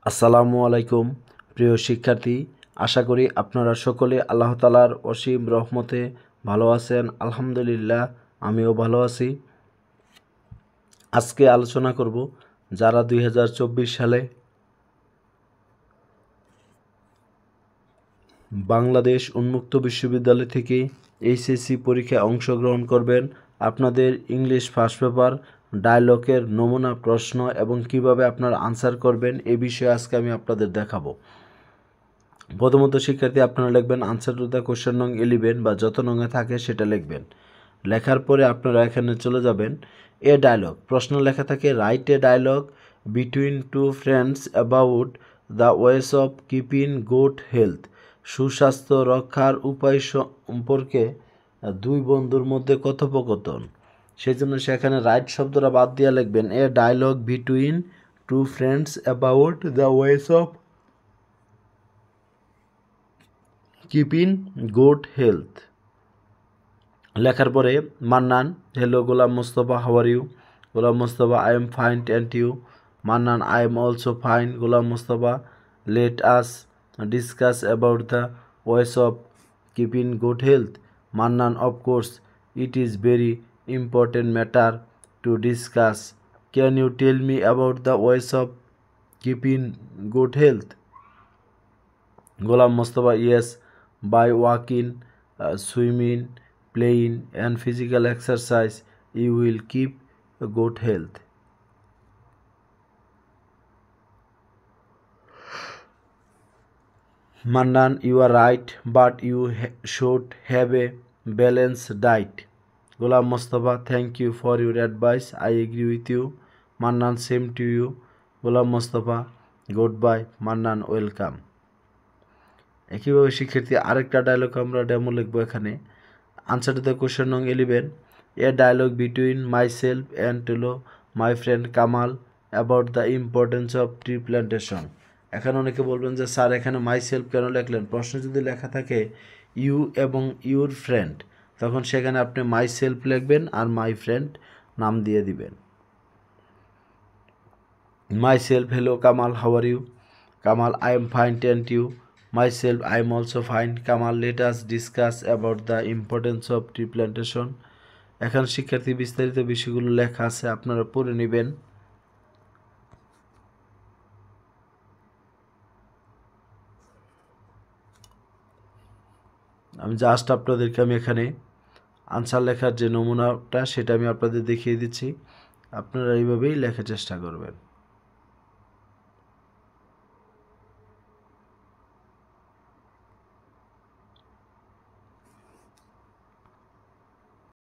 আসসালামু আলাইকুম প্রিয় শিক্ষার্থী, আশা করি আপনারা সকলে আল্লাহ তাআলার অসীম রহমতে ভালো আছেন। আলহামদুলিল্লাহ, আমিও ভালো আছি। আজকে আলোচনা করব যারা 2024 সালে বাংলাদেশ উন্মুক্ত বিশ্ববিদ্যালয় থেকে এইচএসসি পরীক্ষায় অংশগ্রহণ করবেন। আপনাদের ইংলিশ ফার্স্ট পেপার ডায়লগের নমুনা প্রশ্ন এবং কিভাবে আপনারা আনসার করবেন এই বিষয়ে আজকে আমি আপনাদের দেখাবো। প্রথমত শিক্ষার্থী, আপনারা লিখবেন আনসার টু দ্য কোশ্চেন নং 11 বা যত নঙে থাকে সেটা লিখবেন। লেখার পরে আপনারা এখানে চলে যাবেন এ ডায়লগ। প্রশ্ন লেখা থাকে write a dialogue between two friends about the ways of keeping good health. সুস্বাস্থ্য রক্ষার উপায় সম্পর্কে দুই বন্ধুর মধ্যে কথোপকথন। সেই জন্য সেখানে রাইট শব্দটা বাদ দিয়ে লিখবেন a dialogue between two friends about the ways of keeping good health. লেখার পরে Mannan, hello Golam Mostafa, how are you? Golam Mostafa, I am fine and you? Mannan, I am also fine. Golam Mostafa, let us discuss about the ways of keeping good health. Mannan, of course it is very important matter to discuss. Can you tell me about the ways of keeping good health? Golam Mostafa, yes, by walking, swimming, playing and physical exercise you will keep good health. Mannan, you are right, but you should have a balanced diet. Ghulam Mustafa, thank you for your advice, I agree with you. Mannan, same to you. Ghulam Mustafa, goodbye. Mannan, welcome. একইভাবে শিক্ষার্থী আরেকটা dialogue আমরা demo লিখবো এখানে। Answer to the question নং 11 a dialogue between myself and my friend Kamal about the importance of tree plantation. এখানে অনেকে বলবেন যে স্যার এখানে মাই সেলফ কেন লিখলেন? প্রশ্ন যদি লেখা থাকে ইউ এবং ইউর ফ্রেন্ড, তখন সেখানে আপনি মাই সেলফ লিখবেন আর মাই ফ্রেন্ড নাম দিয়ে দিবেন। Myself, hello Kamal, how are you? Kamal, I am fine and you? Myself, I am also fine. Kamal, let us discuss about the importance of tree plantation. এখন শিক্ষার্থী বিস্তারিত বিষয়গুলো লেখা আছে, আপনারা পড়ে নেবেন। আমি জাস্ট আপনাদেরকে এখানে আনসার লেখার যে নমুনাটা সেটা আমি আপনাদের দেখিয়ে দিচ্ছি। আপনারা এইভাবেই লেখার চেষ্টা করবেন।